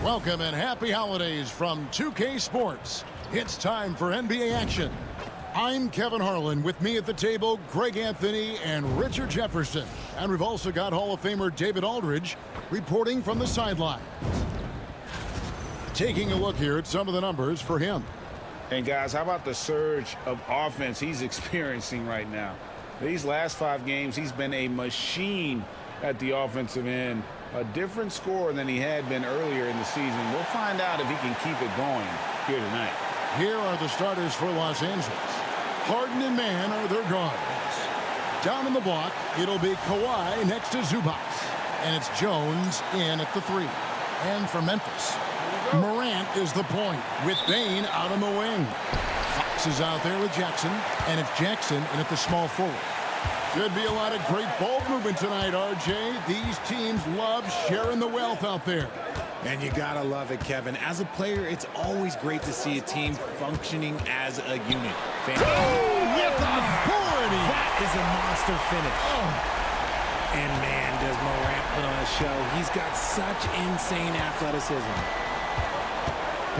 Welcome and happy holidays from 2K Sports. It's time for NBA action. I'm Kevin Harlan. With me at the table, Greg Anthony and Richard Jefferson. And we've also got Hall of Famer David Aldridge reporting from the sidelines. Taking a look here at some of the numbers for him. And guys, how about the surge of offense he's experiencing right now? These last 5 games, he's been a machine at the offensive end. A different scorer than he had been earlier in the season. We'll find out if he can keep it going here tonight. Here are the starters for Los Angeles. Harden and Mann are their guards. Down in the block, it'll be Kawhi next to Zubac. And it's Jones in at the 3. And for Memphis, Morant is the point with Bane out on the wing. Fox is out there with Jackson. And it's Jackson in at the small forward. Should be a lot of great ball movement tonight, RJ. These teams love sharing the wealth out there. And you gotta love it, Kevin. As a player, it's always great to see a team functioning as a unit. With authority! That is a monster finish. Oh. And man, does Morant put on a show. He's got such insane athleticism.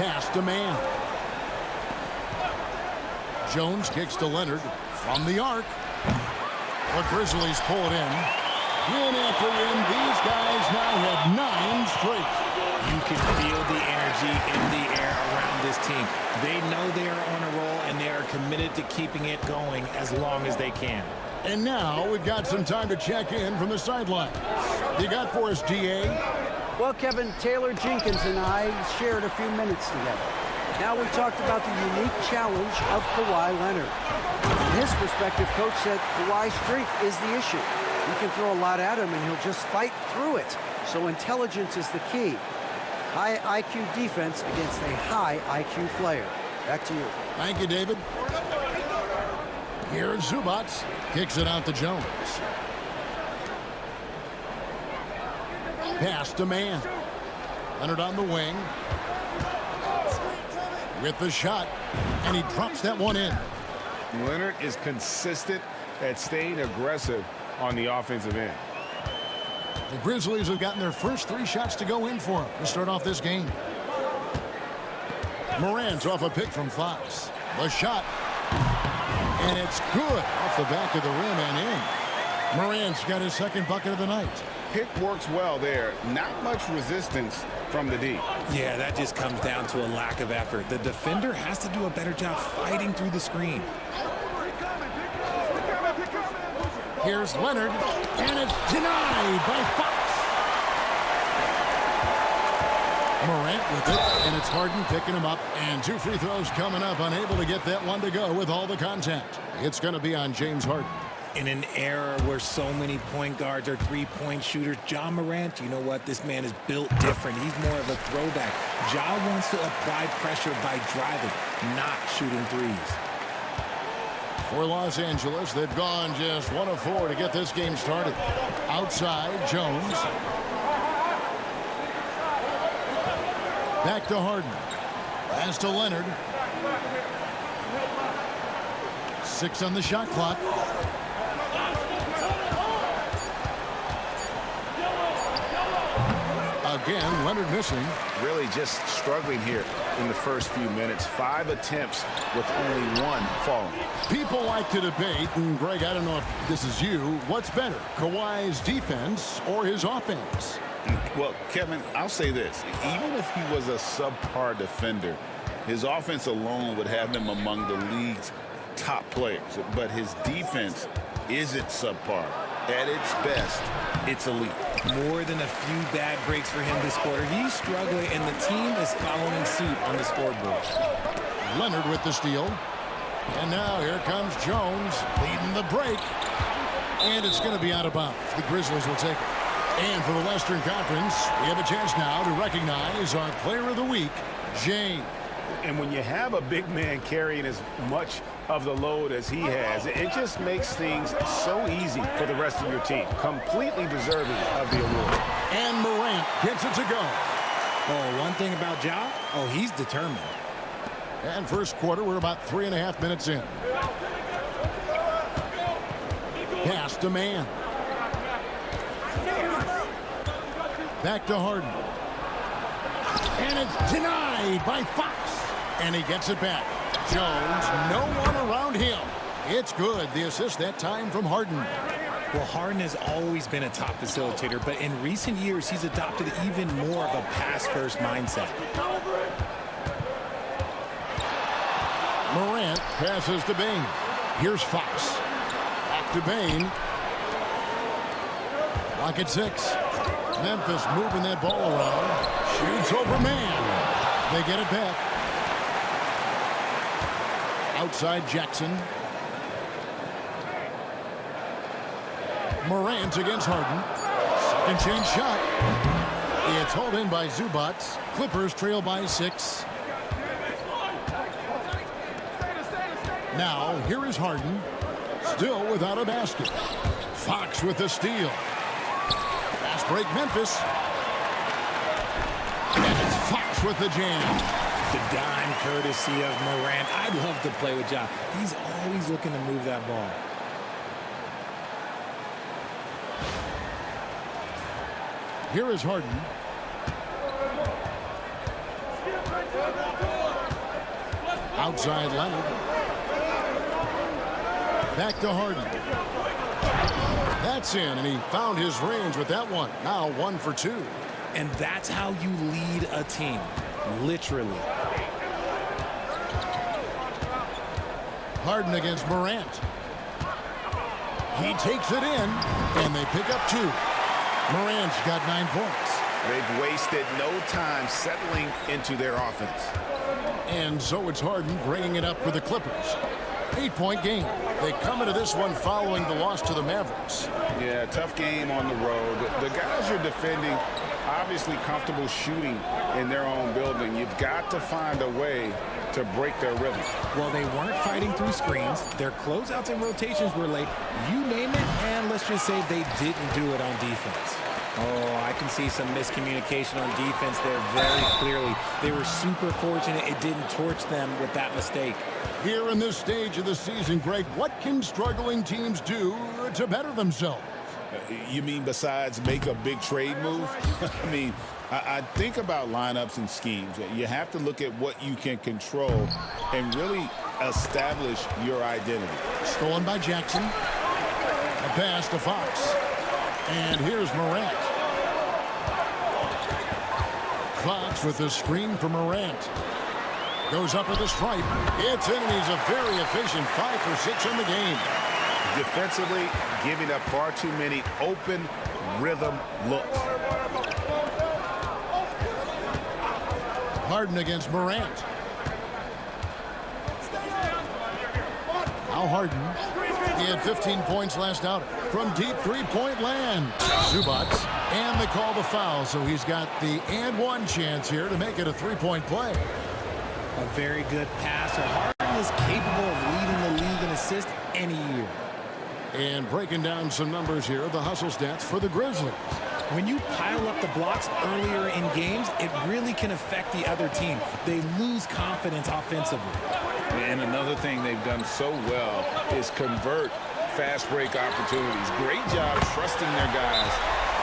Pass to Mann. Jones kicks to Leonard from the arc. The Grizzlies pull it in. Win after win, these guys now have 9 straight. You can feel the energy in the air around this team. They know they are on a roll, and they are committed to keeping it going as long as they can. And now we've got some time to check in from the sidelines. You got for us, D.A.? Well, Kevin, Taylor Jenkins and I shared a few minutes together. Now we talked about the unique challenge of Kawhi Leonard. From his perspective, Coach said Kawhi's strength is the issue. You can throw a lot at him, and he'll just fight through it. So intelligence is the key. High IQ defense against a high IQ player. Back to you. Thank you, David. Here's Zubac. Kicks it out to Jones. Pass to Mann. Leonard on the wing. With the shot. And he drops that one in. Leonard is consistent at staying aggressive on the offensive end. The Grizzlies have gotten their first 3 shots to go in for him to start off this game. Morant's off a pick from Fox. The shot. And it's good off the back of the rim and in. Morant's got his 2nd bucket of the night. Pick works well there. Not much resistance from the D. Yeah, that just comes down to a lack of effort. The defender has to do a better job fighting through the screen. Here's Leonard, and it's denied by Fox. Morant with it, and it's Harden picking him up, and 2 free throws coming up, unable to get that one to go with all the contact. It's going to be on James Harden. In an era where so many point guards are 3-point shooters, Ja Morant, you know what? This man is built different. He's more of a throwback. Ja wants to apply pressure by driving, not shooting threes. For Los Angeles, they've gone just 1 of 4 to get this game started. Outside, Jones. Back to Harden. Pass to Leonard. 6 on the shot clock. Again, Leonard missing. Really just struggling here in the first few minutes. 5 attempts with only 1 falling. People like to debate, and Greg, I don't know if this is you, what's better, Kawhi's defense or his offense? Well, Kevin, I'll say this. Even if he was a subpar defender, his offense alone would have him among the league's top players. But his defense isn't subpar. At its best, it's elite. More than a few bad breaks for him this quarter. He's struggling, and the team is following suit on the scoreboard. Leonard with the steal. And now here comes Jones leading the break. And it's going to be out of bounds. The Grizzlies will take it. And for the Western Conference, we have a chance now to recognize our Player of the Week, James. And when you have a big man carrying as much of the load as he has, it just makes things so easy for the rest of your team. Completely deserving of the award. And Morant gets it to go. Oh, one thing about Ja, he's determined. And first quarter, we're about 3.5 minutes in. Pass to Mann. Back to Harden. And it's denied by Fox. And he gets it back. Jones, no one around him. It's good. The assist that time from Harden. Well, Harden has always been a top facilitator, but in recent years, he's adopted even more of a pass-first mindset. Morant passes to Bain. Here's Fox. Back to Bain. Lock at 6. Memphis moving that ball around. Shoots over man. They get it back. Outside Jackson. Morant against Harden. Second chance shot. It's hauled in by Zubac. Clippers trail by 6. Now, here is Harden. Still without a basket. Fox with the steal. Fast break Memphis. And it's Fox with the jam. The dime courtesy of Morant. I'd love to play with Ja. He's always looking to move that ball. Here is Harden. Outside Leonard. Back to Harden. That's in, and he found his range with that one. Now 1 for 2. And that's how you lead a team. Literally. Harden against Morant. He takes it in, and they pick up 2. Morant's got 9 points. They've wasted no time settling into their offense. And so it's Harden bringing it up for the Clippers. 8-point game. They come into this one following the loss to the Mavericks. Yeah, tough game on the road. The guys you're defending, obviously comfortable shooting in their own building. You've got to find a way to break their rhythm. Well, they weren't fighting through screens. Their closeouts and rotations were late. You name it, and let's just say they didn't do it on defense. Oh, I can see some miscommunication on defense there very clearly. They were super fortunate it didn't torch them with that mistake. Here in this stage of the season, Greg, what can struggling teams do to better themselves? You mean besides make a big trade move? I mean, I think about lineups and schemes. You have to look at what you can control and really establish your identity. Stolen by Jackson. A pass to Fox. And here's Morant. Fox with the screen for Morant. Goes up with a stripe. It's in, and he's a very efficient 5 for 6 in the game. Defensively, giving up far too many open rhythm looks. Harden against Morant. Now Harden. He had 15 points last outing. From deep three-point land. Zubac. And they call the foul, so he's got the and one chance here to make it a three-point play. A very good passer. Harden is capable of leading the league in assists any year. And breaking down some numbers here, the hustle stats for the Grizzlies. When you pile up the blocks earlier in games, it really can affect the other team. They lose confidence offensively. And another thing they've done so well is convert fast break opportunities. Great job trusting their guys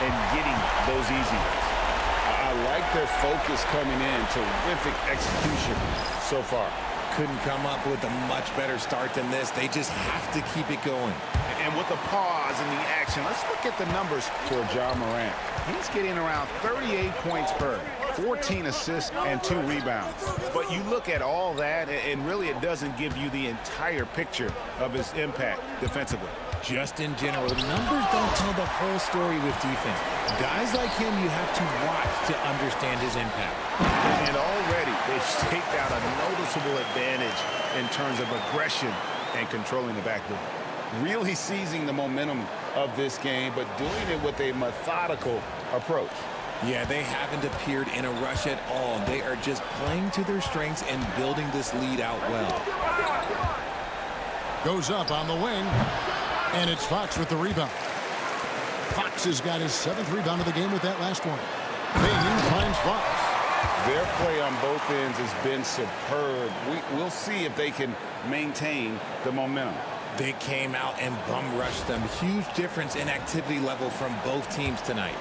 and getting those easy ones. I like their focus coming in. Terrific execution so far. Couldn't come up with a much better start than this. They just have to keep it going. And with the pause and the action, let's look at the numbers for Ja Morant. He's getting around 38 points per, 14 assists, and 2 rebounds. But you look at all that, and really it doesn't give you the entire picture of his impact defensively. Just in general, numbers don't tell the whole story with defense. Guys like him, you have to watch to understand his impact. And already they've staked out a noticeable advantage in terms of aggression and controlling the backboard. Really seizing the momentum of this game, but doing it with a methodical approach. Yeah, they haven't appeared in a rush at all. They are just playing to their strengths and building this lead out well. Goes up on the wing, and it's Fox with the rebound. Fox has got his 7th rebound of the game with that last one. Bain finds Fox. Their play on both ends has been superb. We'll see if they can maintain the momentum. They came out and bum rushed them. Huge difference in activity level from both teams tonight.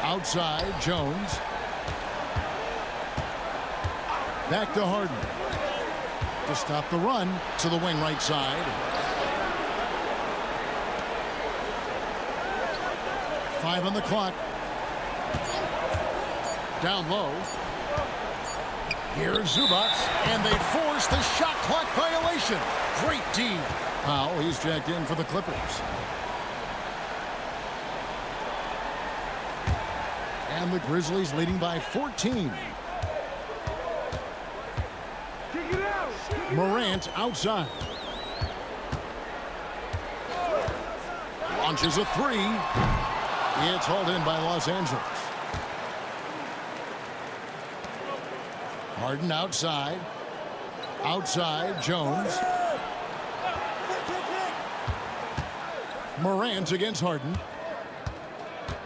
Outside, Jones. Back to Harden. To stop the run to the wing right side. 5 on the clock. Down low. Here's Zubac, and they force the shot clock violation. Great D. Powell, he's jacked in for the Clippers. And the Grizzlies leading by 14. Morant outside. Launches a three. It's hauled in by Los Angeles. Harden outside. Outside, Jones. Morant against Harden.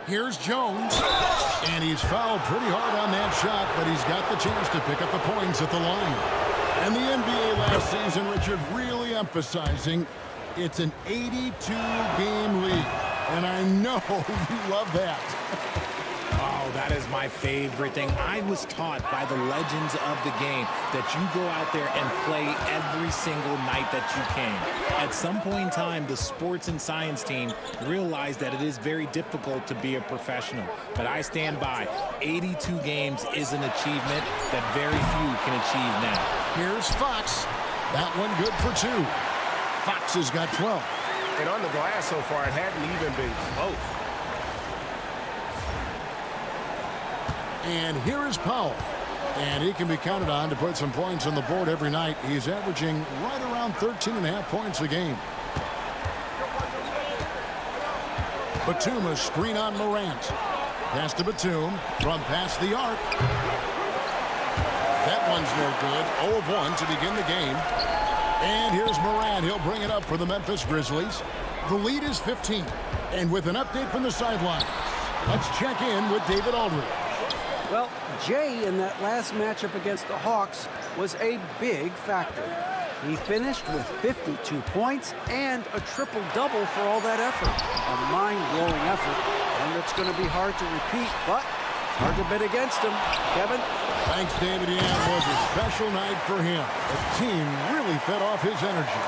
Here's Jones. And he's fouled pretty hard on that shot, but he's got the chance to pick up the points at the line. And the NBA last season, Richard, really emphasizing it's an 82-game league. And I know you love that. Oh, that is my favorite thing. I was taught by the legends of the game that you go out there and play every single night that you can. At some point in time, the sports and science team realized that it is very difficult to be a professional. But I stand by. 82 games is an achievement that very few can achieve now. Here's Fox. That one good for 2. Fox has got 12. And on the glass so far, it hadn't even been close. And here is Powell. And he can be counted on to put some points on the board every night. He's averaging right around 13.5 points a game. Batum, a screen on Morant. Pass to Batum from past the arc. That one's no good. 0 of 1 to begin the game. And here's Morant. He'll bring it up for the Memphis Grizzlies. The lead is 15. And with an update from the sideline, let's check in with David Aldridge. Well, Jay in that last matchup against the Hawks was a big factor. He finished with 52 points and a triple-double for all that effort. A mind-blowing effort, and it's going to be hard to repeat, but hard to bet against him. Kevin? Thanks, David. Yeah, it was a special night for him. The team really fed off his energy.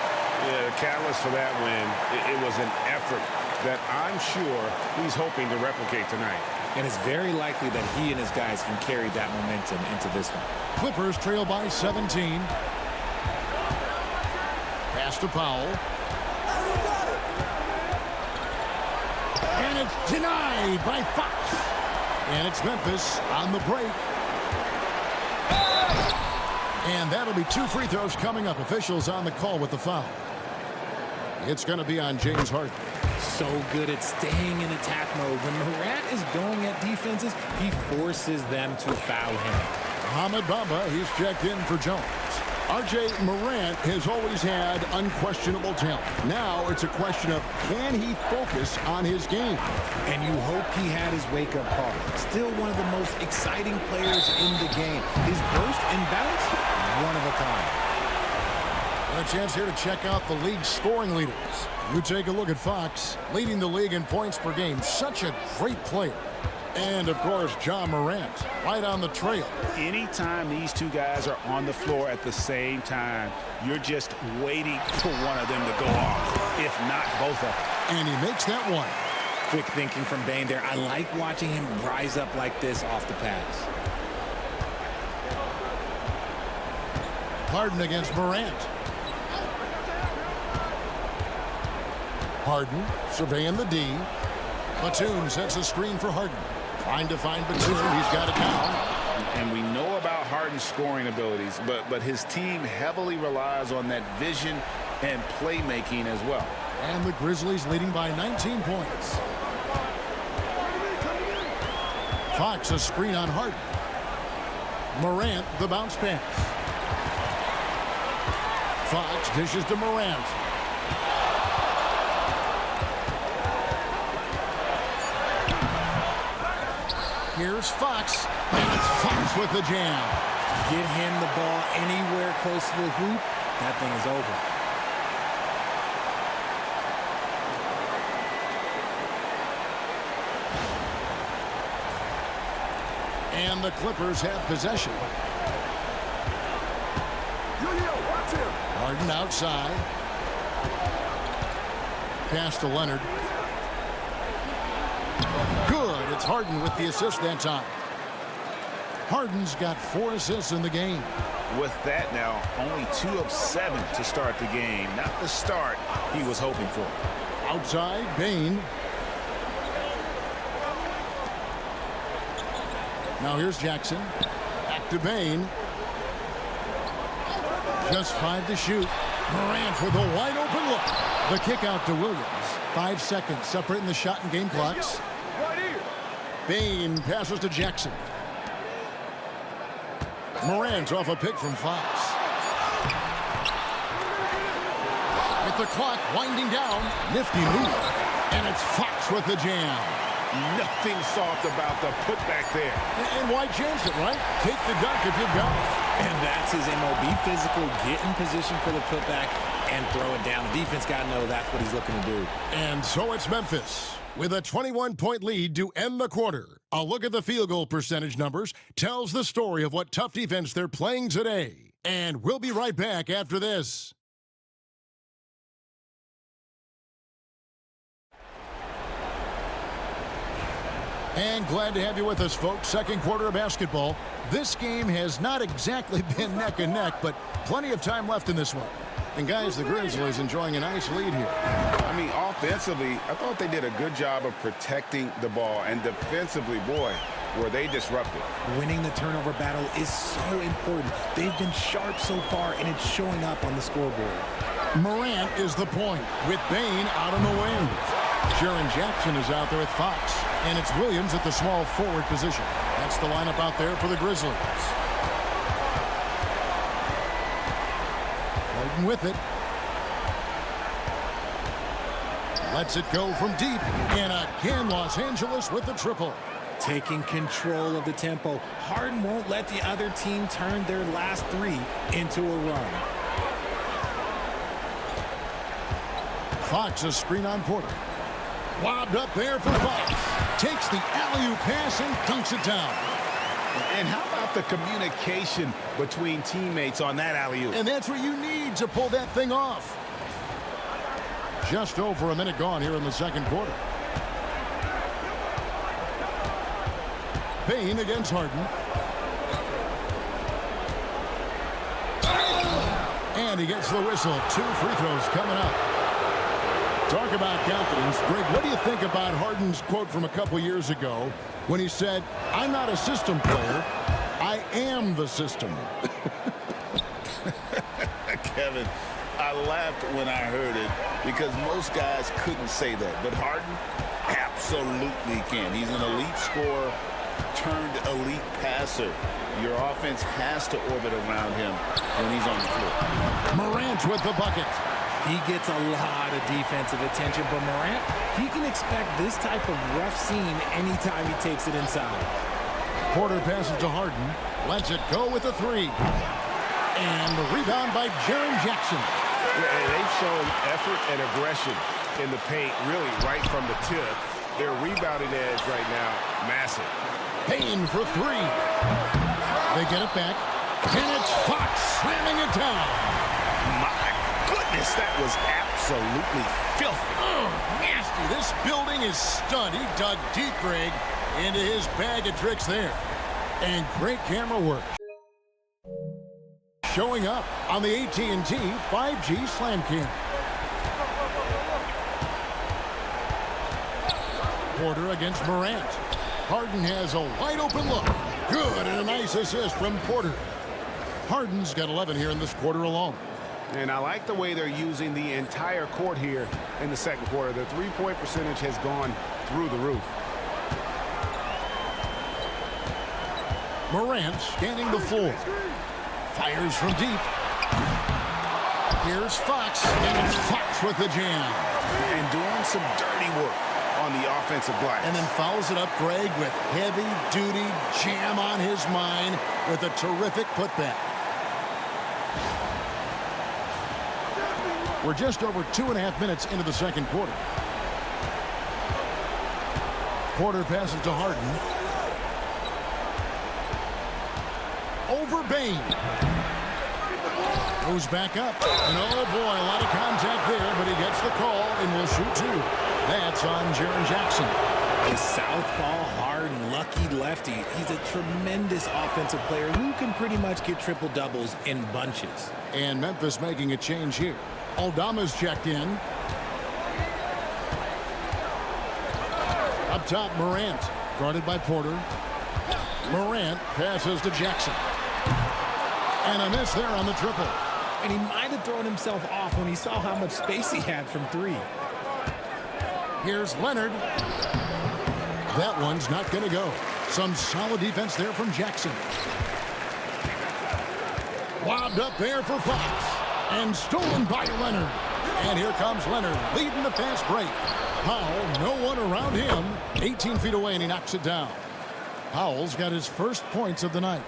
Yeah, the catalyst for that win, it was an effort that I'm sure he's hoping to replicate tonight. And it's very likely that he and his guys can carry that momentum into this one. Clippers trail by 17. Pass to Powell. And it's denied by Fox. And it's Memphis on the break. And that'll be 2 free throws coming up. Officials on the call with the foul. It's going to be on James Harden. So good at staying in attack mode. When Morant is going at defenses, he forces them to foul him. Ahmed Bamba, he's checked in for Jones. R.J. Morant has always had unquestionable talent. Now it's a question of can he focus on his game? And you hope he had his wake-up call. Still one of the most exciting players in the game. His burst and bounce, one of a kind. And a chance here to check out the league's scoring leaders. You take a look at Fox, leading the league in points per game. Such a great player. And, of course, Ja Morant, right on the trail. Anytime these two guys are on the floor at the same time, you're just waiting for one of them to go off, if not both of them. And he makes that one. Quick thinking from Bane there. I like watching him rise up like this off the pass. Harden against Morant. Harden surveying the D. Batum sets a screen for Harden. Trying to find Batum. He's got it down. And we know about Harden's scoring abilities, but his team heavily relies on that vision and playmaking as well. And the Grizzlies leading by 19 points. Fox a screen on Harden. Morant the bounce pass. Fox dishes to Morant. Here's Fox, and it's Fox with the jam. Get him the ball anywhere close to the hoop, that thing is over. And the Clippers have possession. Harden outside. Pass to Leonard. Good. It's Harden with the assist that time. Harden's got 4 assists in the game. With that now, only 2 of 7 to start the game. Not the start he was hoping for. Outside, Bane. Now here's Jackson. Back to Bane. Just 5 to shoot. Morant with a wide open look. The kick out to Williams. 5 seconds separating the shot and game clocks. Bane passes to Jackson. Morant off a pick from Fox. With the clock winding down, nifty move. And it's Fox with the jam. Nothing soft about the putback there. And why chance it, right? Take the dunk if you've got it. And that's his MO. Be physical, get in position for the putback, and throw it down. The defense got to know that's what he's looking to do. And so it's Memphis with a 21-point lead to end the quarter. A look at the field goal percentage numbers tells the story of what tough defense they're playing today. And we'll be right back after this. And glad to have you with us, folks. Second quarter of basketball. This game has not exactly been neck and neck, but plenty of time left in this one. And guys, the Grizzlies enjoying a nice lead here. I mean, offensively, I thought they did a good job of protecting the ball. And defensively, boy, were they disrupted. Winning the turnover battle is so important. They've been sharp so far, and it's showing up on the scoreboard. Morant is the point with Bane out on the wing. Jaren Jackson is out there with Fox. And it's Williams at the small forward position. That's the lineup out there for the Grizzlies. Harden with it. Lets it go from deep. And again, Los Angeles with the triple. Taking control of the tempo. Harden won't let the other team turn their last 3 into a run. Fox, a screen on Porter. Lobbed up there for Fox. Takes the alley-oop pass and dunks it down. And how about the communication between teammates on that alley-oop? And that's what you need to pull that thing off. Just over a minute gone here in the second quarter. Bane against Harden. And he gets the whistle. 2 free throws coming up. Talk about confidence. Greg, what do you think about Harden's quote from a couple years ago when he said, "I'm not a system player, I am the system"? Kevin, I laughed when I heard it because most guys couldn't say that. But Harden absolutely can. He's an elite scorer turned elite passer. Your offense has to orbit around him when he's on the floor. Morant with the bucket. He gets a lot of defensive attention, but Morant, he can expect this type of rough scene anytime he takes it inside. Porter passes to Harden. Lets it go with a 3. And the rebound by Jaren Jackson. Yeah, they've shown effort and aggression in the paint, really right from the tip. Their rebounding edge right now, massive. Payne for 3. They get it back. And it's Fox slamming it down. My goodness, that was absolutely filthy. Oh, nasty. This building is stunned. He dug deep, Greg, into his bag of tricks there. And great camera work. Showing up on the AT&T 5G Slam Cam. Porter against Morant. Harden has a wide open look. Good, and a nice assist from Porter. Harden's got 11 here in this quarter alone. And I like the way they're using the entire court here in the second quarter. The three-point percentage has gone through the roof. Morant scanning the floor. Fires from deep. Here's Fox, and it's Fox with the jam. And doing some dirty work on the offensive glass. And then follows it up, Greg, with heavy-duty jam on his mind with a terrific putback. We're just over 2.5 minutes into the second quarter. Porter passes to Harden. over Bain. Goes back up. And oh boy, a lot of contact there, but he gets the call and will shoot two. That's on Jaren Jackson. A southpaw, hard, lucky lefty. He's a tremendous offensive player who can pretty much get triple-doubles in bunches. And Memphis making a change here. Aldama's checked in. Up top, Morant. Guarded by Porter. Morant passes to Jackson. And a miss there on the triple. And he might have thrown himself off when he saw how much space he had from three. Here's Leonard. That one's not going to go. Some solid defense there from Jackson. Lobbed up there for Fox. And stolen by Leonard. And here comes Leonard leading the fast break. Powell, no one around him. 18 feet away, and he knocks it down. Powell's got his first points of the night.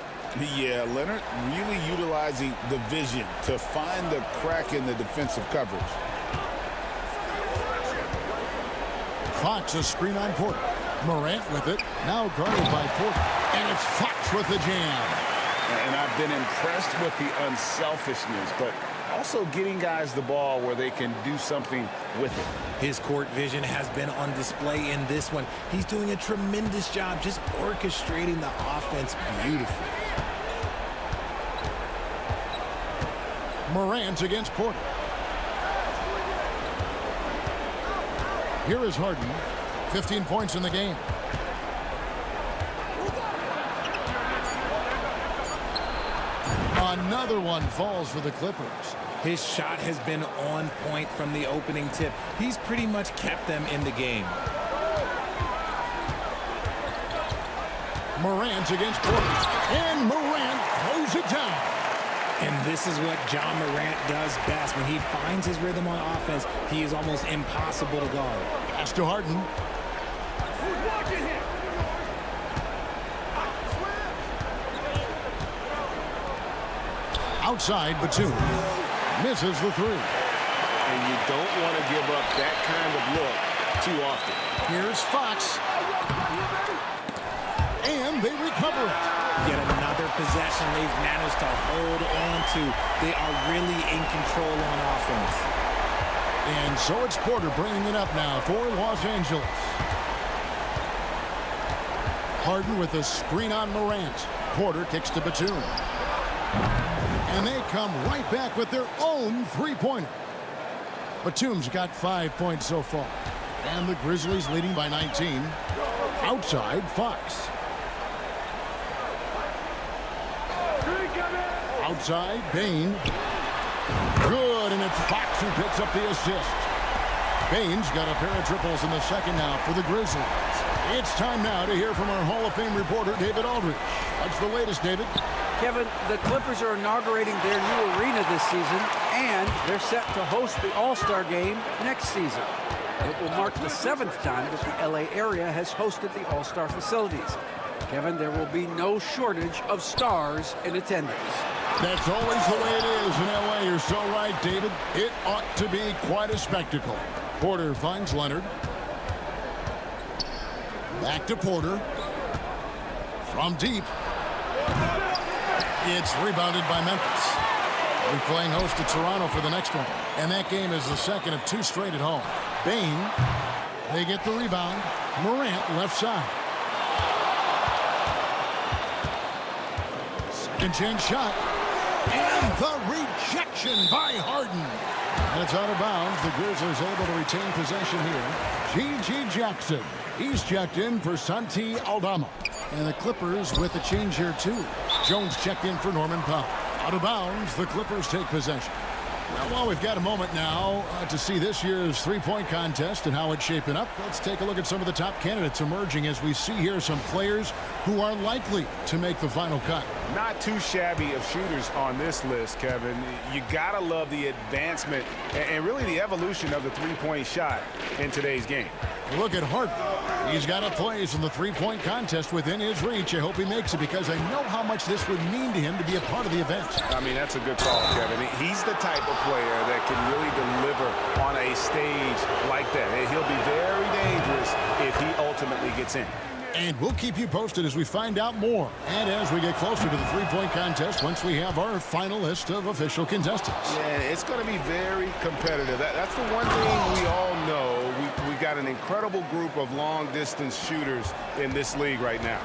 Yeah, Leonard really utilizing the vision to find the crack in the defensive coverage. Fox a screen on Porter. Morant with it. Now guarded by Porter. And it's Fox with the jam. And I've been impressed with the unselfishness, but also getting guys the ball where they can do something with it. His court vision has been on display in this one. He's doing a tremendous job just orchestrating the offense beautifully. Morant against Porter. Here is Harden. 15 points in the game. Another one falls for the Clippers. His shot has been on point from the opening tip. He's pretty much kept them in the game. Morant against Porter. And Morant throws it down. And this is what John Morant does best. When he finds his rhythm on offense, he is almost impossible to guard. Pass to Harden. Outside, Batum. Misses the three. And you don't want to give up that kind of look too often. Here's Fox. And they recover it. Yet another possession they've managed to hold on to. They are really in control on offense. And so it's Porter bringing it up now for Los Angeles. Harden with a screen on Morant. Porter kicks to Batum. And they come right back with their own three-pointer. Batum's got 5 points so far. And the Grizzlies leading by 19. Outside, Fox. Outside, Bain. Good, and it's Fox who picks up the assist. Bain's got a pair of triples in the second now for the Grizzlies. It's time now to hear from our Hall of Fame reporter, David Aldridge. What's the latest, David? Kevin, the Clippers are inaugurating their new arena this season, and they're set to host the All-Star Game next season. It will mark the 7th time that the LA area has hosted the All-Star facilities. Kevin, there will be no shortage of stars in attendance. That's always the way it is in LA. You're so right, David. It ought to be quite a spectacle. Porter finds Leonard. Back to Porter. From deep. It's rebounded by Memphis. We're playing host to Toronto for the next one. And that game is the second of 2 straight at home. Bain, they get the rebound. Morant left side. Second chance shot. And the rejection by Harden. And it's out of bounds. The Grizzlies able to retain possession here. G.G. Jackson. He's checked in for Santi Aldama. And the Clippers with a change here too. Jones checked in for Norman Powell. Out of bounds, the Clippers take possession. Well, we've got a moment now to see this year's three-point contest and how it's shaping up. Let's take a look at some of the top candidates emerging as we see here some players who are likely to make the final cut. Not too shabby of shooters on this list, Kevin. You gotta love the advancement and really the evolution of the three-point shot in today's game. Look at Harden. He's got a place in the three-point contest within his reach. I hope he makes it because I know how much this would mean to him to be a part of the event. I mean, that's a good call, Kevin. He's the type of player that can really deliver on a stage like that. He'll be very dangerous if he ultimately gets in. And we'll keep you posted as we find out more and as we get closer to the three-point contest once we have our final list of official contestants. Yeah, it's going to be very competitive. That's the one thing we all know. We've got an incredible group of long-distance shooters in this league right now.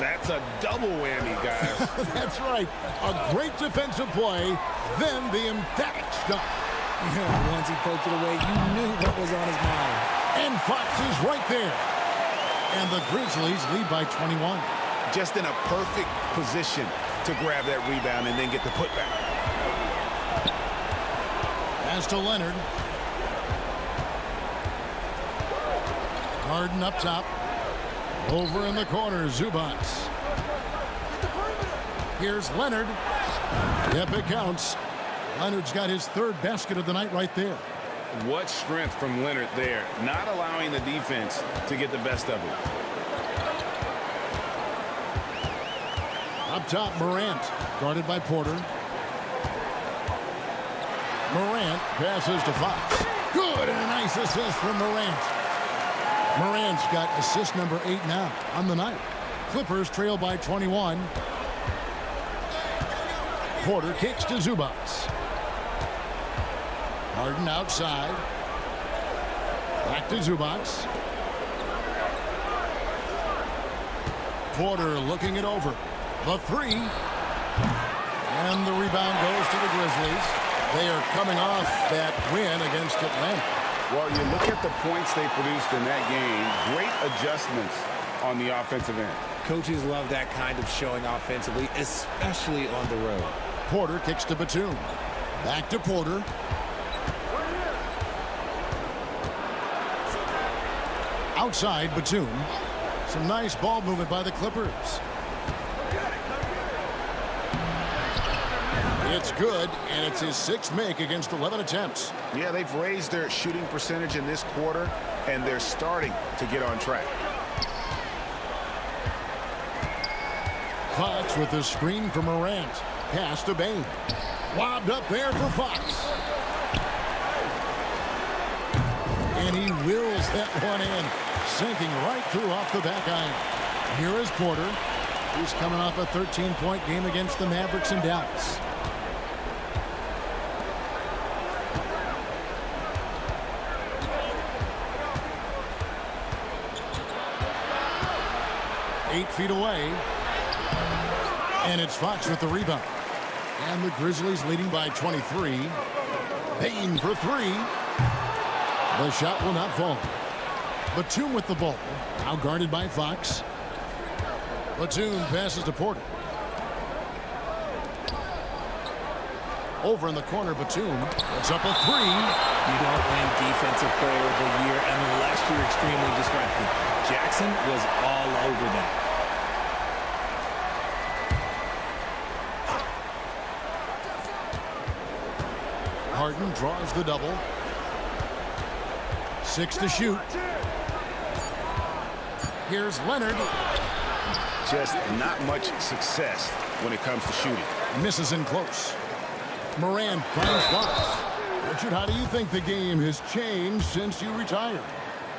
That's a double whammy, guys. That's right. A great defensive play, then the emphatic stuff. Yeah, once he poked it away, you knew what was on his mind. And Fox is right there. And the Grizzlies lead by 21. Just in a perfect position to grab that rebound and then get the putback. Pass to Leonard. Harden up top. Over in the corner, Zubac. Here's Leonard. Yep, it counts. Leonard's got his third basket of the night right there. What strength from Leonard there, not allowing the defense to get the best of it. Up top, Morant, guarded by Porter. Morant passes to Fox. Good, and a nice assist from Morant. Morant's got assist number 8 now on the night. Clippers trail by 21. Porter kicks to Zubac. Harden outside. Back to Zubac. Porter looking it over. The three. And the rebound goes to the Grizzlies. They are coming off that win against Atlanta. Well, you look at the points they produced in that game. Great adjustments on the offensive end. Coaches love that kind of showing offensively, especially on the road. Porter kicks to Batum. Back to Porter. Outside, Batum. Some nice ball movement by the Clippers. It's good, and it's his 6th make against 11 attempts. Yeah, they've raised their shooting percentage in this quarter, and they're starting to get on track. Fox with the screen for Morant. Pass to Bain. Lobbed up there for Fox. And he wheels that one in, sinking right through off the back iron. Here is Porter, who's coming off a 13-point game against the Mavericks in Dallas. Eight feet away. And it's Fox with the rebound. And the Grizzlies leading by 23. Bain for three. The shot will not fall. Batum with the ball. Now guarded by Fox. Batum passes to Porter. Over in the corner, Batum. It's up a three. You don't win Defensive Player of the Year unless you're extremely disruptive. Jackson was all over that. Harden draws the double. 6 to shoot. Here's Leonard. Just not much success when it comes to shooting. Misses in close. Morant finds Fox. Richard, how do you think the game has changed since you retired?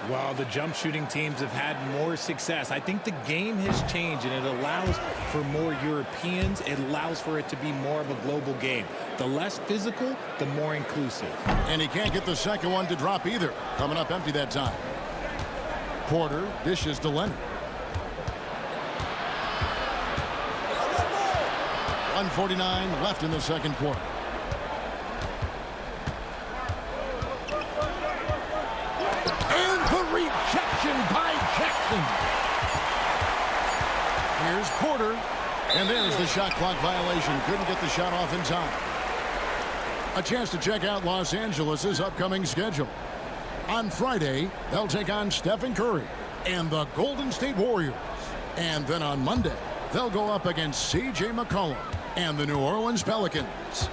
While the jump shooting teams have had more success, I think the game has changed, and it allows for more Europeans. It allows for it to be more of a global game. The less physical, the more inclusive. And he can't get the second one to drop either. Coming up empty that time. Porter dishes to Leonard. 1:49 left in the second quarter. And the rejection by Jackson. Here's Porter. And there's the shot clock violation. Couldn't get the shot off in time. A chance to check out Los Angeles' upcoming schedule. On Friday, they'll take on Stephen Curry and the Golden State Warriors. And then on Monday, they'll go up against C.J. McCollum and the New Orleans Pelicans.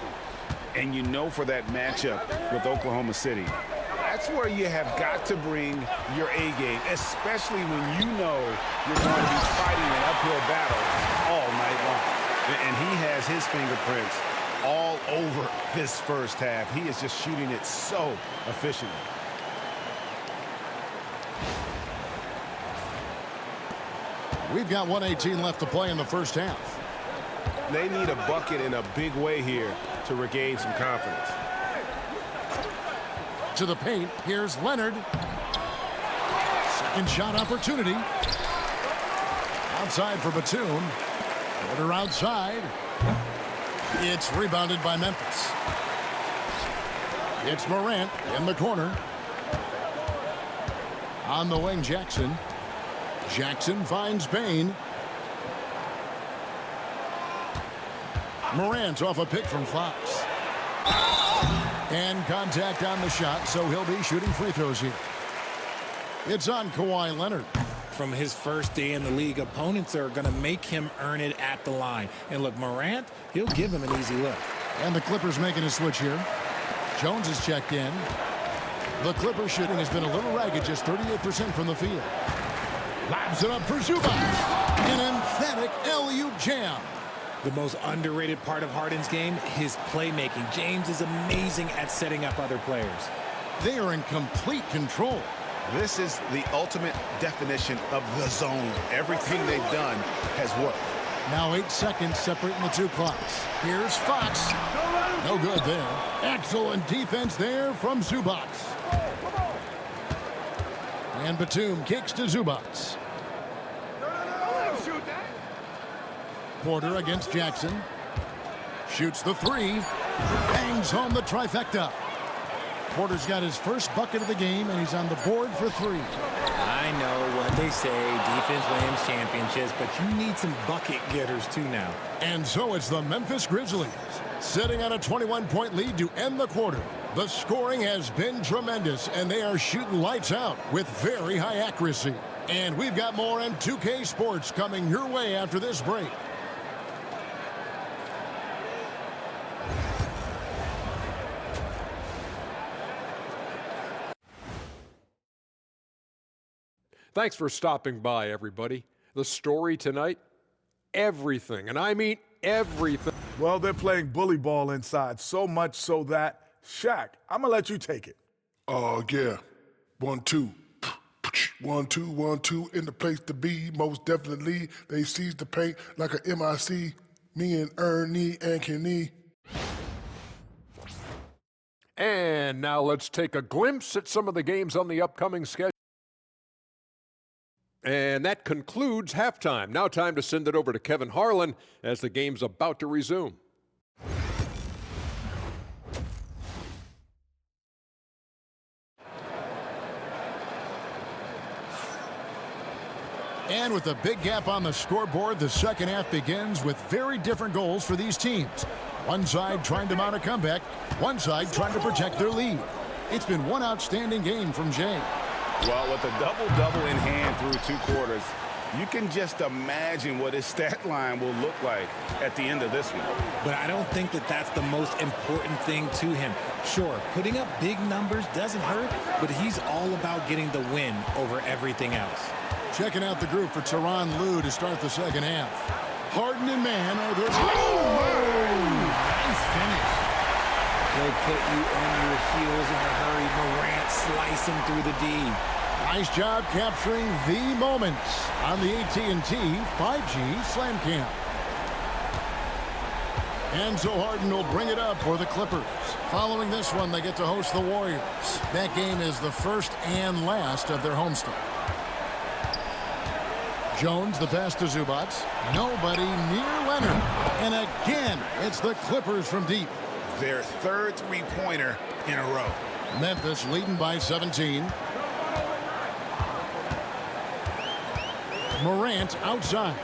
And you know, for that matchup with Oklahoma City, that's where you have got to bring your A game, especially when you know you're going to be fighting an uphill battle all night long. And he has his fingerprints all over this first half. He is just shooting it so efficiently. We've got 1:18 left to play in the first half. They need a bucket in a big way here to regain some confidence. To the paint, here's Leonard. Second shot opportunity. Outside for Batum. Porter outside. It's rebounded by Memphis. It's Morant in the corner. On the wing, Jackson. Jackson finds Payne. Morant off a pick from Fox. And contact on the shot, so he'll be shooting free throws here. It's on Kawhi Leonard. From his first day in the league, opponents are going to make him earn it at the line. And look, Morant, he'll give him an easy look. And the Clippers making a switch here. Jones is checked in. The Clippers shooting has been a little ragged, just 38% from the field. Lobs it up for Zubac. An emphatic LU jam. The most underrated part of Harden's game, his playmaking. James is amazing at setting up other players. They are in complete control. This is the ultimate definition of the zone. Everything they've done has worked. Now 8 seconds separating the two clocks. Here's Fox. No good there. Excellent defense there from Zubac. And Batum kicks to Zubac. Porter against Jackson. Shoots the three. Bangs home the trifecta. Porter's got his first bucket of the game, and he's on the board for 3. I know what they say, defense wins championships, but you need some bucket getters too now. And so it's the Memphis Grizzlies sitting on a 21-point lead to end the quarter. The scoring has been tremendous, and they are shooting lights out with very high accuracy. And we've got more on 2K Sports coming your way after this break. Thanks for stopping by, everybody. The story tonight, everything, and I mean everything. Well, they're playing bully ball inside, so much so that, Shaq, I'm going to let you take it. Oh, yeah. 1, 2. 1, 2, 1, 2. In the place to be, most definitely. They seize the paint like a MIC. Me and Ernie and Kenny. And now let's take a glimpse at some of the games on the upcoming schedule. And that concludes halftime. Now time to send it over to Kevin Harlan as the game's about to resume. And with a big gap on the scoreboard, the second half begins with very different goals for these teams. One side trying to mount a comeback, one side trying to protect their lead. It's been one outstanding game from Jay. Well, with a double-double in hand through 2 quarters, you can just imagine what his stat line will look like at the end of this one. But I don't think that that's the most important thing to him. Sure, putting up big numbers doesn't hurt, but he's all about getting the win over everything else. Checking out the group for Tyronn Lue to start the second half. Harden and Man are their... Nice finish. He'll put you on your heels in a hurry. Morant slicing through the D. Nice job capturing the moments on the AT&T 5G Slam Cam. And so Harden will bring it up for the Clippers. Following this one, they get to host the Warriors. That game is the first and last of their homestand. Jones, the pass to Zubac. Nobody near Leonard. And again, it's the Clippers from deep. Their third three-pointer in a row. Memphis leading by 17. Morant outside.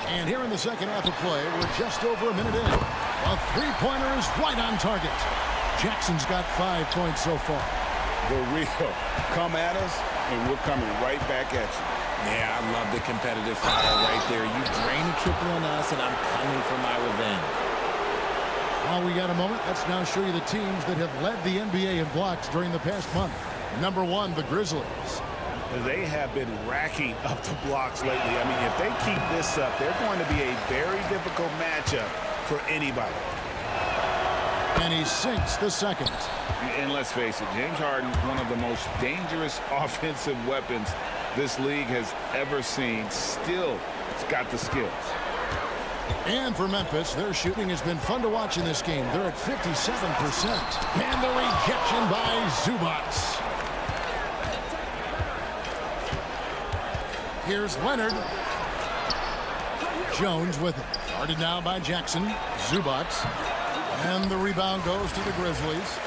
And here in the second half of play, we're just over a minute in. A three-pointer is right on target. Jackson's got 5 points so far. The real come at us, and we're coming right back at you. Yeah, I love the competitive fire right there. You drain a triple on us, and I'm coming for my revenge. While we got a moment, let's now show you the teams that have led the NBA in blocks during the past month. Number 1, the Grizzlies. They have been racking up the blocks lately. I mean, if they keep this up, they're going to be a very difficult matchup for anybody. And he sinks the second. And let's face it, James Harden, one of the most dangerous offensive weapons this league has ever seen, still has got the skills. And for Memphis, their shooting has been fun to watch in this game. They're at 57%. And the rejection by Zubats. Here's Leonard. Jones with it. Guarded now by Jackson. Zubats. And the rebound goes to the Grizzlies.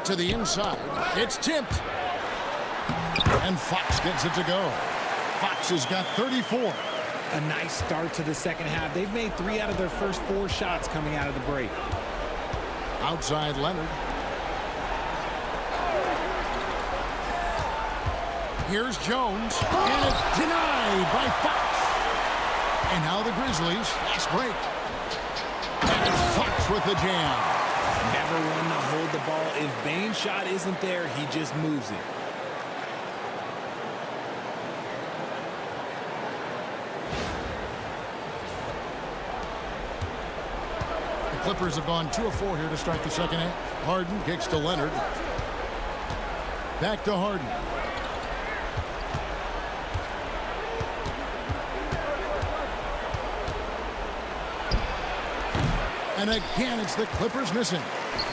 To the inside. It's tipped. And Fox gets it to go. Fox has got 34. A nice start to the second half. They've made 3 out of their first 4 shots coming out of the break. Outside Leonard. Here's Jones. And it's denied by Fox. And now the Grizzlies. Fast break. And it's Fox with the jam. Never one to hold the ball. If Bane's shot isn't there, he just moves it. The Clippers have gone 2 of 4 here to start the second half. Harden kicks to Leonard. Back to Harden. And again, it's the Clippers missing.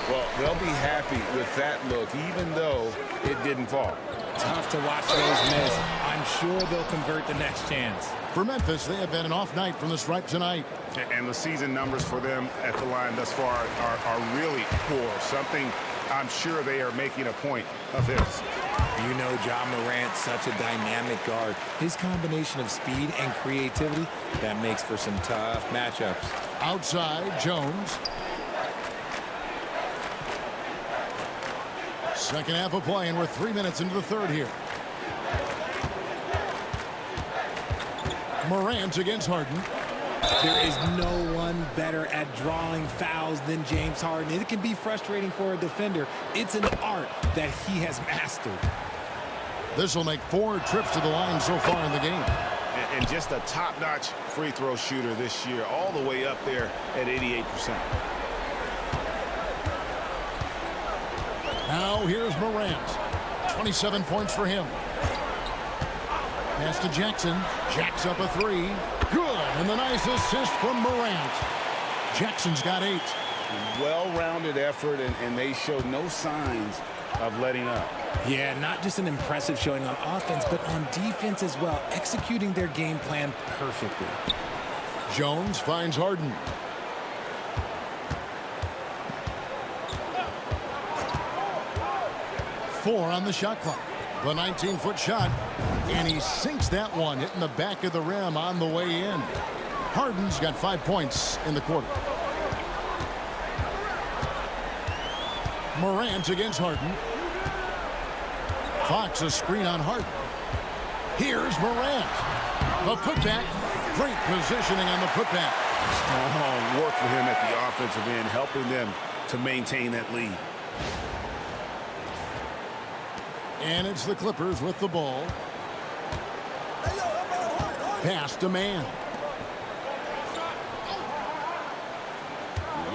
Well, they'll be happy with that look, even though it didn't fall. Tough to watch those miss. I'm sure they'll convert the next chance. For Memphis, they have been an off night from the stripe tonight. And the season numbers for them at the line thus far are really poor. Something I'm sure they are making a point of this. You know, Ja Morant's such a dynamic guard. His combination of speed and creativity, that makes for some tough matchups. Outside, Jones. Second half of play, and we're 3 minutes into the third here. Morant against Harden. There is no one better at drawing fouls than James Harden. It can be frustrating for a defender. It's an art that he has mastered. This will make 4 trips to the line so far in the game. And just a top-notch free throw shooter this year, all the way up there at 88%. Now here's Morant. 27 points for him. Pass to Jackson. Jacks up a 3. Good. And the nice assist from Morant. Jackson's got 8. Well-rounded effort, and they showed no signs of letting up. Yeah, not just an impressive showing on offense, but on defense as well, executing their game plan perfectly. Jones finds Harden. Four on the shot clock. The 19-foot shot, and he sinks that one, hitting the back of the rim on the way in. Harden's got 5 points in the quarter. Morant against Harden. Fox a screen on Harden. Here's Morant. The putback. Great positioning on the putback. Strong work for him at the offensive end, helping them to maintain that lead. And it's the Clippers with the ball. Pass to man.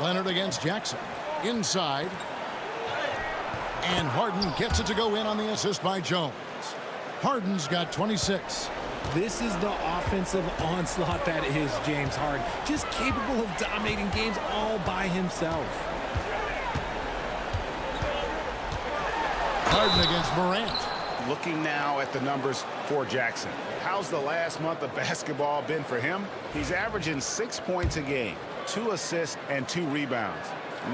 Leonard against Jackson. Inside. And Harden gets it to go in on the assist by Jones. Harden's got 26. This is the offensive onslaught that is James Harden. Just capable of dominating games all by himself. Harden against Morant. Looking now at the numbers for Jackson. How's the last month of basketball been for him? He's averaging 6 points a game, 2 assists, and 2 rebounds.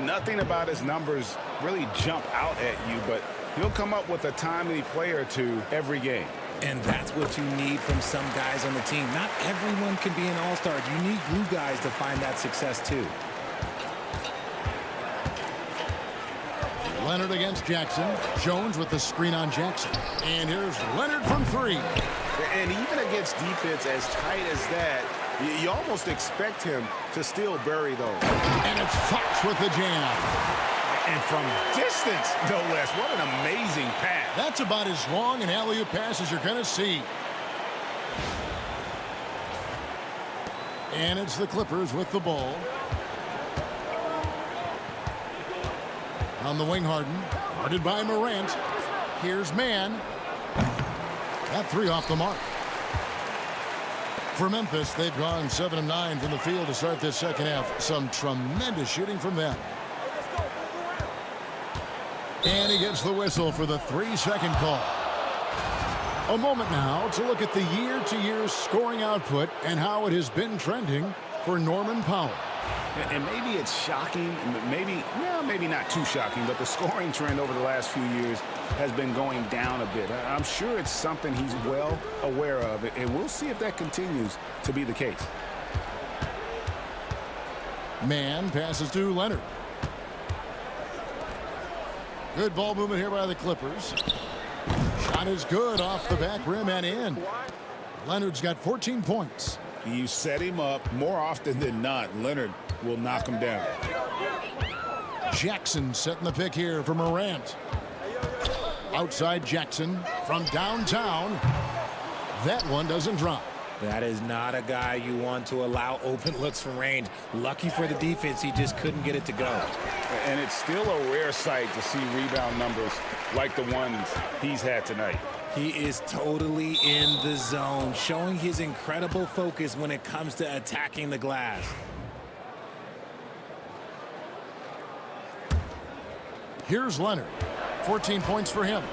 Nothing about his numbers really jump out at you, but he'll come up with a timely play or two every game. And that's what you need from some guys on the team. Not everyone can be an all-star. You need glue guys to find that success too. Leonard against Jackson. Jones with the screen on Jackson. And here's Leonard from 3. And even against defense as tight as that, you almost expect him to still bury those. And it's Fox with the jam. And from distance, no less. What an amazing pass. That's about as long an alley-oop pass as you're going to see. And it's the Clippers with the ball. On the wing, Harden. Guarded by Morant. Here's Mann. That three off the mark. For Memphis, they've gone 7 of 9 from the field to start this second half. Some tremendous shooting from them. And he gets the whistle for the 3-second call. A moment now to look at the year-to-year scoring output and how it has been trending for Norman Powell. And maybe it's shocking, maybe not too shocking, but the scoring trend over the last few years has been going down a bit. I'm sure it's something he's well aware of, and we'll see if that continues to be the case. Mann passes to Leonard. Good ball movement here by the Clippers. Shot is good off the back rim and in. Leonard's got 14 points. You set him up more often than not. Leonard will knock him down. Jackson setting the pick here for Morant. Outside Jackson from downtown. That one doesn't drop. That is not a guy you want to allow open looks from range. Lucky for the defense, he just couldn't get it to go. And it's still a rare sight to see rebound numbers like the ones he's had tonight. He is totally in the zone, showing his incredible focus when it comes to attacking the glass. Here's Leonard. 14 points for him.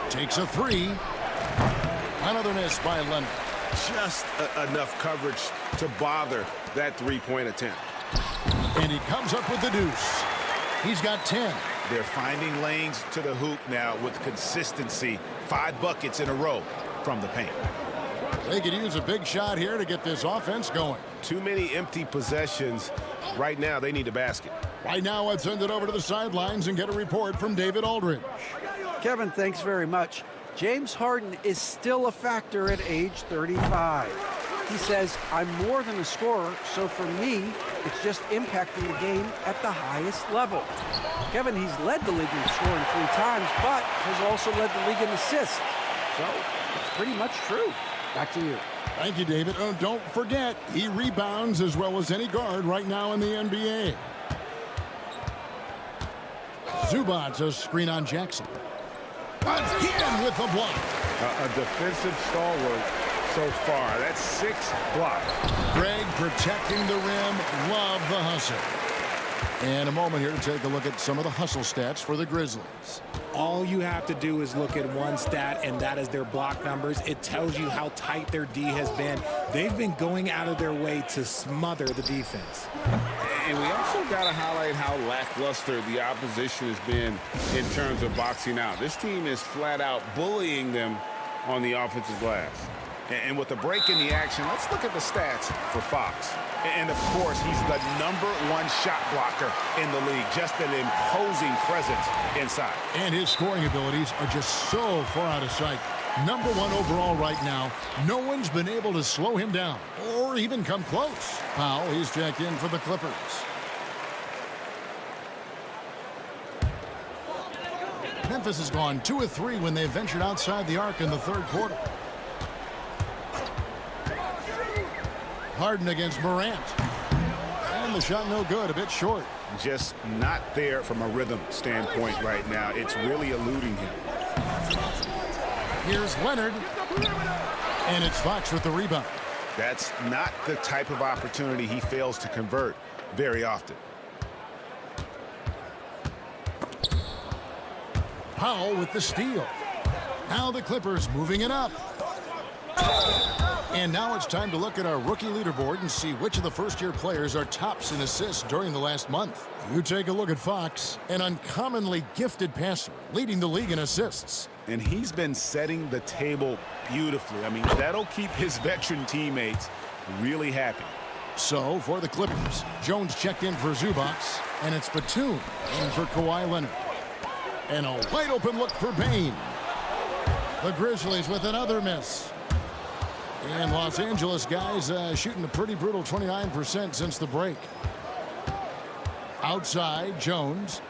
Takes a three. Another miss by Leonard. Just enough coverage to bother that three-point attempt. And he comes up with the deuce. He's got 10. They're finding lanes to the hoop now with consistency. 5 buckets in a row from the paint. They could use a big shot here to get this offense going. Too many empty possessions. Right now, they need a basket. Right now, let's send it over to the sidelines and get a report from David Aldridge. Kevin, thanks very much. James Harden is still a factor at age 35. He says, I'm more than a scorer, so for me, it's just impacting the game at the highest level. Kevin, he's led the league in scoring 3 times, but has also led the league in assists. So it's pretty much true. Back to you. Thank you, David. Oh, don't forget, he rebounds as well as any guard right now in the NBA. Zubac, a screen on Jackson. Again with the block. A defensive stalwart so far. That's 6 blocks. Greg protecting the rim. Love the hustle. And a moment here to take a look at some of the hustle stats for the Grizzlies. All you have to do is look at one stat, and that is their block numbers. It tells you how tight their D has been. They've been going out of their way to smother the defense. And we also got to highlight how lackluster the opposition has been in terms of boxing out. This team is flat out bullying them on the offensive glass. And with the break in the action, let's look at the stats for Fox. And, of course, he's the #1 shot blocker in the league. Just an imposing presence inside. And his scoring abilities are just so far out of sight. #1 overall right now. No one's been able to slow him down or even come close. Powell, he's checked in for the Clippers. Memphis has gone 2 of 3 when they ventured outside the arc in the third quarter. Harden against Morant. And the shot no good, a bit short. Just not there from a rhythm standpoint right now. It's really eluding him. Here's Leonard. And it's Fox with the rebound. That's not the type of opportunity he fails to convert very often. Powell with the steal. Now the Clippers moving it up. And now it's time to look at our rookie leaderboard and see which of the first-year players are tops in assists during the last month. You take a look at Fox, an uncommonly gifted passer, leading the league in assists. And he's been setting the table beautifully. I mean, that'll keep his veteran teammates really happy. So, for the Clippers, Jones checked in for Zubac, and it's Batum in for Kawhi Leonard. And a wide-open look for Bane. The Grizzlies with another miss. And Los Angeles guys shooting a pretty brutal 29% since the break. Outside, Jones.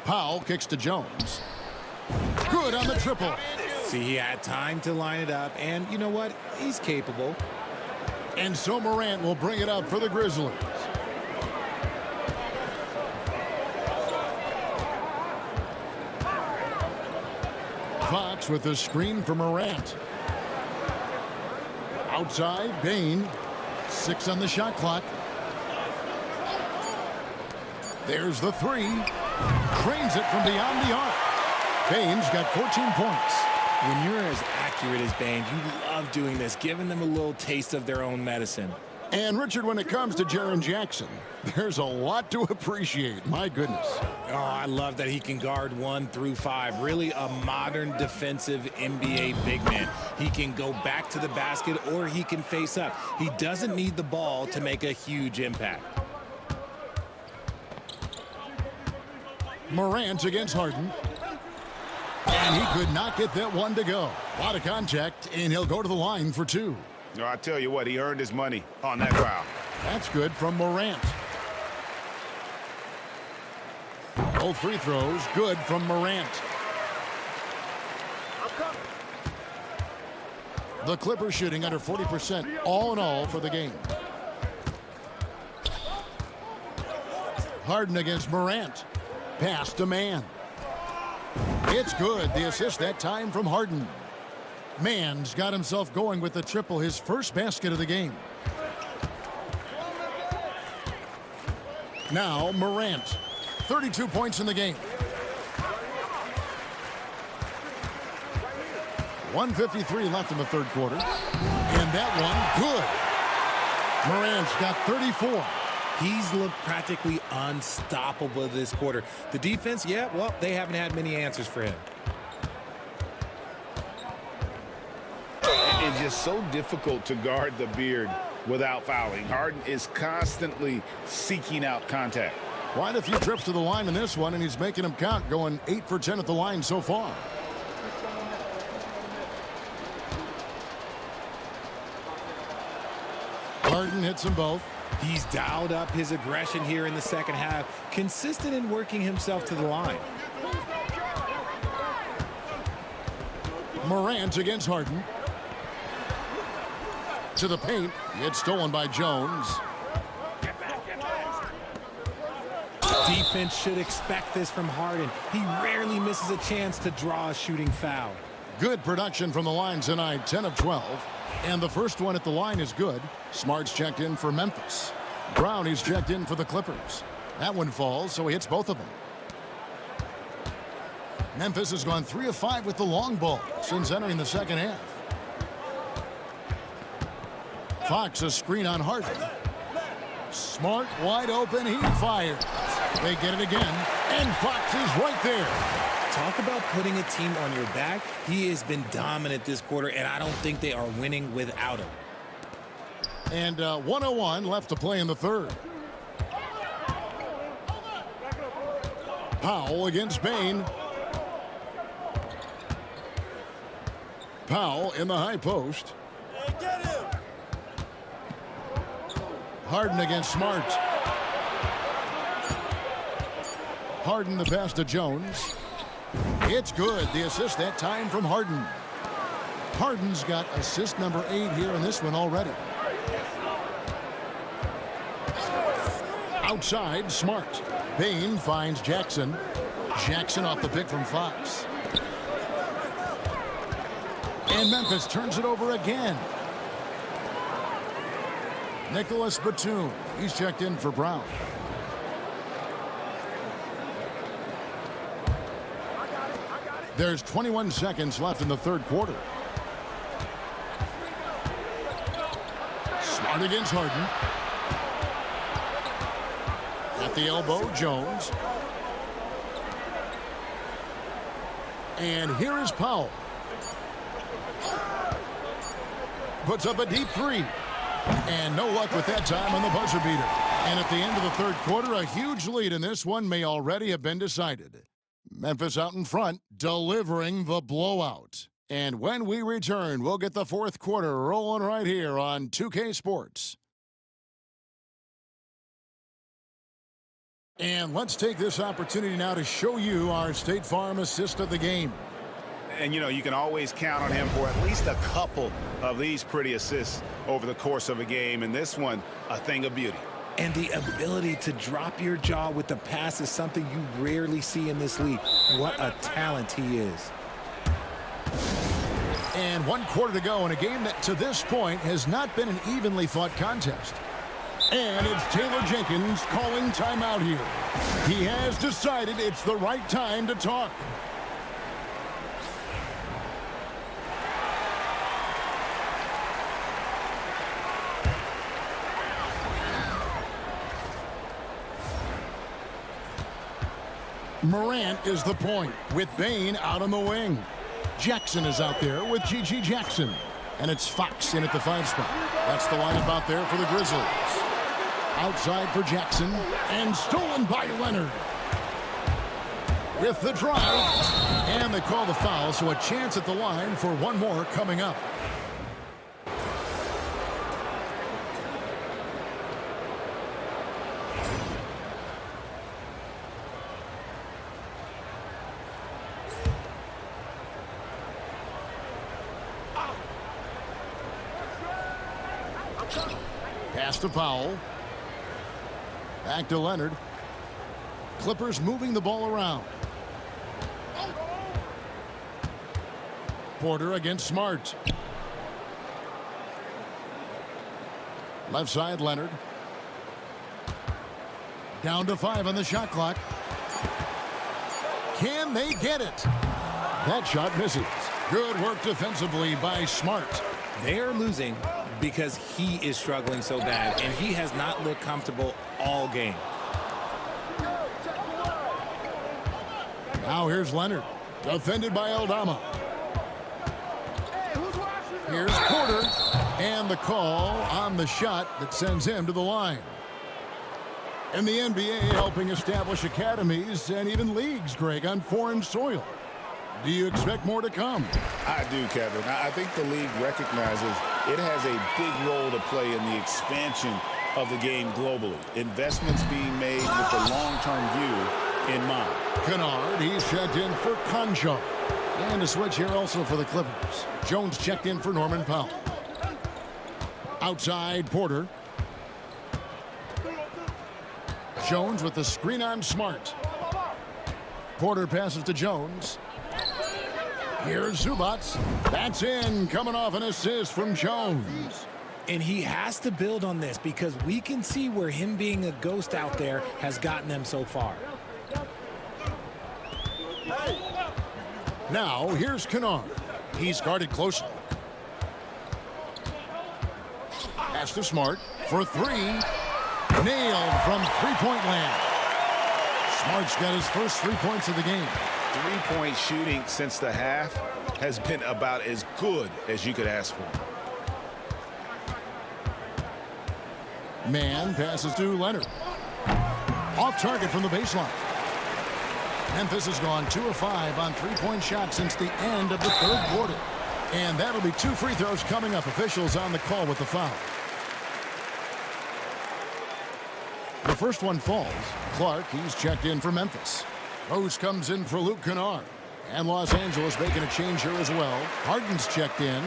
Powell kicks to Jones. Good on the triple. See, he had time to line it up, and you know what? He's capable. And so Morant will bring it up for the Grizzlies. Fox with the screen for Morant. Outside, Bain. 6 on the shot clock. There's the three. Trains it from beyond the arc. Bain's got 14 points. When you're as accurate as Bain, you love doing this, giving them a little taste of their own medicine. And, Richard, when it comes to Jaren Jackson, there's a lot to appreciate. My goodness. Oh, I love that he can guard 1 through 5. Really a modern defensive NBA big man. He can go back to the basket or he can face up. He doesn't need the ball to make a huge impact. Morant against Harden. And he could not get that one to go. A lot of contact, and he'll go to the line for 2. No, I tell you what, he earned his money on that foul. That's good from Morant. Both free throws good from Morant. The Clippers shooting under 40% all in all for the game. Harden against Morant. Pass to Man. It's good. The assist that time from Harden. Man's got himself going with the triple, his first basket of the game. Now Morant. 32 points in the game. 1:53 left in the third quarter. And that one, good. Morant's got 34. He's looked practically unstoppable this quarter. The defense, yeah, well, they haven't had many answers for him. It's just so difficult to guard the beard without fouling. Harden is constantly seeking out contact. Quite a few trips to the line in this one, and he's making them count, going 8 for 10 at the line so far. Harden hits them both. He's dialed up his aggression here in the second half, consistent in working himself to the line. Morant against Harden. To the paint. It's stolen by Jones. Defense should expect this from Harden. He rarely misses a chance to draw a shooting foul. Good production from the line tonight, 10 of 12. And the first one at the line is good. Smart's checked in for Memphis. Brownie's checked in for the Clippers. That one falls, so he hits both of them. Memphis has gone 3 of 5 with the long ball since entering the second half. Fox a screen on Harden. Smart wide open, he fires. They get it again, and Fox is right there. Talk about putting a team on your back. He has been dominant this quarter, and I don't think they are winning without him. And 1:01 left to play in the third. Powell against Bain. Powell in the high post. Harden against Smart. Harden the pass to Jones. It's good. The assist that time from Harden. Harden's got assist number 8 here in this one already. Outside, Smart. Bain finds Jackson. Jackson off the pick from Fox. And Memphis turns it over again. Nicholas Batum. He's checked in for Brown. There's 21 seconds left in the third quarter. Smart against Harden. At the elbow, Jones. And here is Powell. Puts up a deep 3. And no luck with that time on the buzzer beater. And at the end of the third quarter, a huge lead in this one may already have been decided. Memphis out in front, delivering the blowout. And when we return, we'll get the fourth quarter rolling right here on 2K Sports. And let's take this opportunity now to show you our State Farm assist of the game. And, you know, you can always count on him for at least a couple of these pretty assists over the course of a game. And this one, a thing of beauty. And the ability to drop your jaw with the pass is something you rarely see in this league. What a talent he is. And 1 quarter to go in a game that to this point has not been an evenly fought contest. And it's Taylor Jenkins calling timeout here. He has decided it's the right time to talk. Morant is the point with Bain out on the wing. Jackson is out there with G.G. Jackson. And it's Fox in at the 5 spot. That's the lineup out there for the Grizzlies. Outside for Jackson, and stolen by Leonard. With the drive, and they call the foul, so a chance at the line for one more coming up. Pass to Powell. Back to Leonard. Clippers moving the ball around. Porter against Smart. Left side, Leonard. Down to 5 on the shot clock. Can they get it? That shot misses. Good work defensively by Smart. They're losing because he is struggling so bad, and he has not looked comfortable all game. Now here's Leonard, defended by Aldama. Here's Porter, and the call on the shot that sends him to the line. And the NBA helping establish academies and even leagues, Greg, on foreign soil. Do you expect more to come? I do, Kevin. I think the league recognizes it has a big role to play in the expansion of the game globally. Investments being made with the long-term view in mind. Kennard, he's checked in for Concho. And a switch here also for the Clippers. Jones checked in for Norman Powell. Outside, Porter. Jones with the screen on Smart. Porter passes to Jones. Here's Zubats. That's in, coming off an assist from Jones. And he has to build on this because we can see where him being a ghost out there has gotten them so far. Now, here's Kennard. He's guarded closely. Pass to Smart for 3. Nailed from three-point land. Smart's got his first 3 points of the game. Three-point shooting since the half has been about as good as you could ask for. Man passes to Leonard. Off target from the baseline. Memphis has gone 2 of 5 on three-point shots since the end of the 3rd quarter. And that'll be 2 free throws coming up. Officials on the call with the foul. The first one falls. Clark, he's checked in for Memphis. Rose comes in for Luke Kennard. And Los Angeles making a change here as well. Harden's checked in.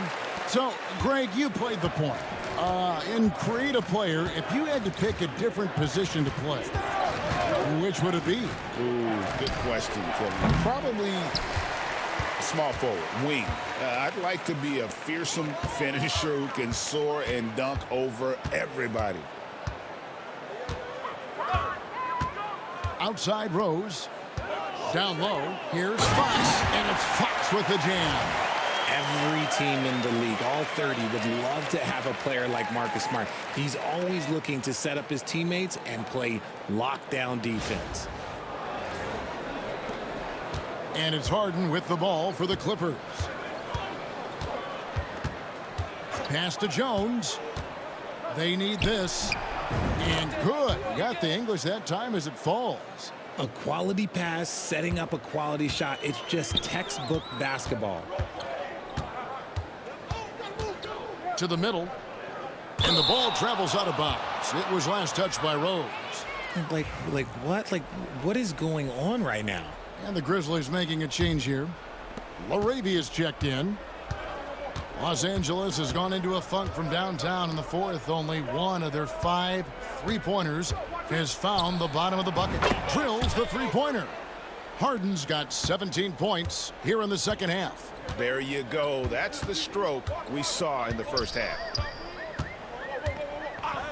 So, Greg, you played the point. In create a player, if you had to pick a different position to play, which would it be? Ooh, good question, Kevin. Probably small forward, wing. I'd like to be a fearsome finisher who can soar and dunk over everybody. Outside Rose. Down low. Here's Fox. And it's Fox with the jam. Every team in the league, all 30, would love to have a player like Marcus Smart. He's always looking to set up his teammates and play lockdown defense. And it's Harden with the ball for the Clippers. Pass to Jones. They need this. And good. Got the English that time as it falls. A quality pass, setting up a quality shot. It's just textbook basketball. To the middle. And the ball travels out of bounds. It was last touched by Rose. Like what? Like, what is going on right now? And the Grizzlies making a change here. LaRavia's checked in. Los Angeles has gone into a funk from downtown in the fourth. Only one of their 5 three-pointers has found the bottom of the bucket. Drills the three-pointer. Harden's got 17 points here in the second half. There you go. That's the stroke we saw in the first half.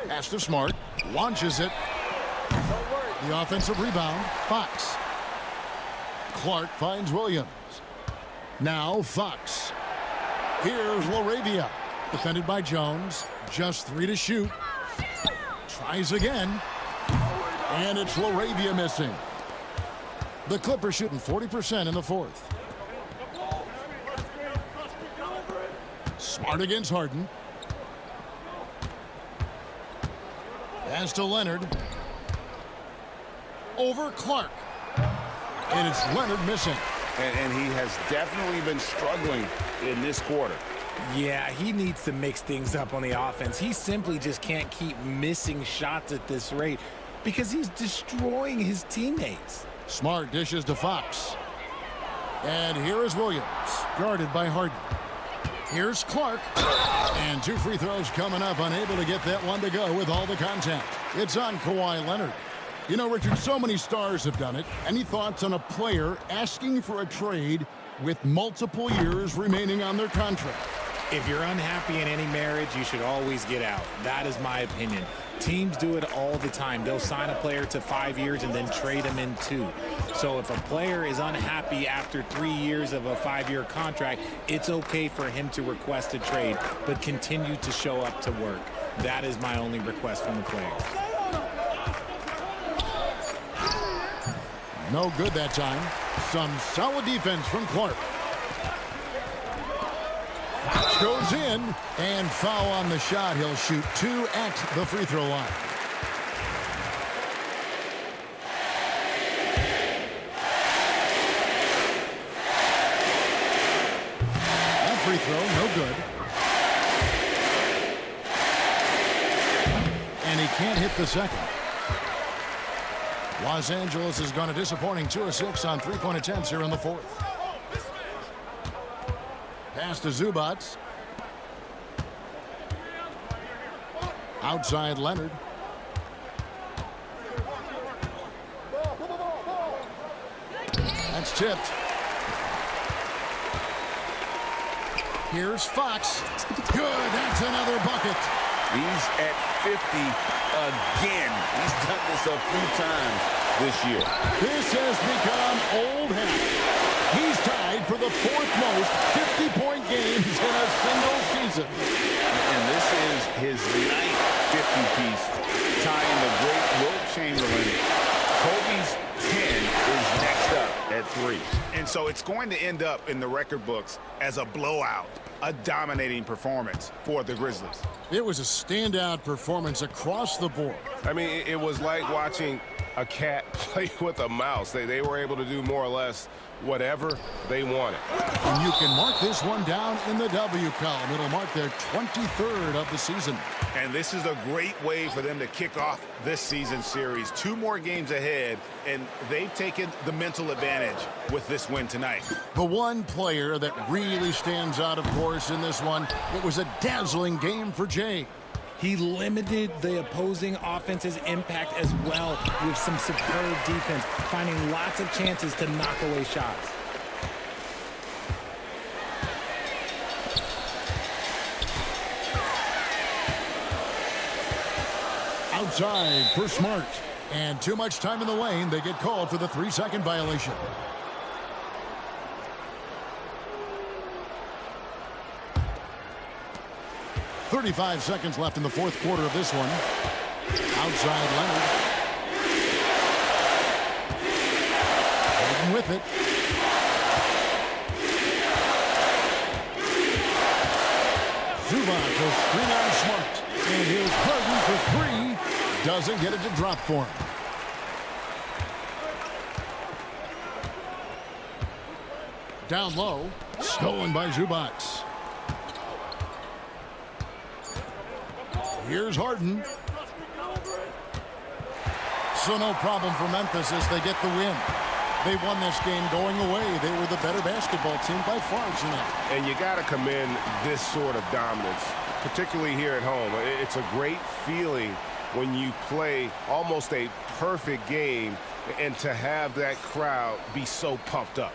Pass to Smart. Launches it. The offensive rebound. Fox. Clark finds Williams. Now Fox. Here's LaRavia. Defended by Jones. Just 3 to shoot. Tries again. And it's LaRavia missing. The Clippers shooting 40% in the fourth. Smart against Harden. Pass to Leonard. Over Clark. And it's Leonard missing. And he has definitely been struggling in this quarter. Yeah, he needs to mix things up on the offense. He simply just can't keep missing shots at this rate because he's destroying his teammates. Smart dishes to Fox. And here is Williams, guarded by Harden. Here's Clark. And 2 free throws coming up, unable to get that one to go with all the contact. It's on Kawhi Leonard. You know, Richard, so many stars have done it. Any thoughts on a player asking for a trade with multiple years remaining on their contract? If you're unhappy in any marriage, you should always get out. That is my opinion. Teams do it all the time. They'll sign a player to 5 years and then trade him in 2. So if a player is unhappy after 3 years of a 5-year contract, it's okay for him to request a trade, but continue to show up to work. That is my only request from the players. No good that time. Some solid defense from Clark. Fox goes in, and foul on the shot. He'll shoot 2 at the free throw line. That free throw, no good. And he can't hit the second. Los Angeles has gone a disappointing 2 of 6 on three-point attempts here in the fourth. Pass to Zubac. Outside Leonard. That's tipped. Here's Fox. Good. That's another bucket. He's at 50 again. He's done this a few times this year. This has become old hat. He's tied for the 4th most 50-point games in a single season. And this is his 9th 50-piece, tying the great Wilt Chamberlain. Kobe's 10 is next up at 3. And so it's going to end up in the record books as a blowout, a dominating performance for the Grizzlies. It was a standout performance across the board. I mean, it was like watching a cat play with a mouse. They were able to do more or less whatever they wanted. And you can mark this one down in the W column. It'll mark their 23rd of the season. And this is a great way for them to kick off this season series. 2 more games ahead, and they've taken the mental advantage with this win tonight. The one player that really stands out, of course, in this one, it was a dazzling game for Jay. He limited the opposing offense's impact as well with some superb defense, finding lots of chances to knock away shots. Outside for Smart. And too much time in the lane. They get called for the 3-second violation. .35 seconds left in the 4th quarter of this one. Outside Leonard. Harden with it. Zubac will screen out Smart. And here's Harden for 3. Doesn't get it to drop for him. Down low. Stolen by Zubac. Here's Harden. So no problem for Memphis as they get the win. They won this game going away. They were the better basketball team by far tonight. And you got to commend this sort of dominance, particularly here at home. It's a great feeling when you play almost a perfect game and to have that crowd be so pumped up.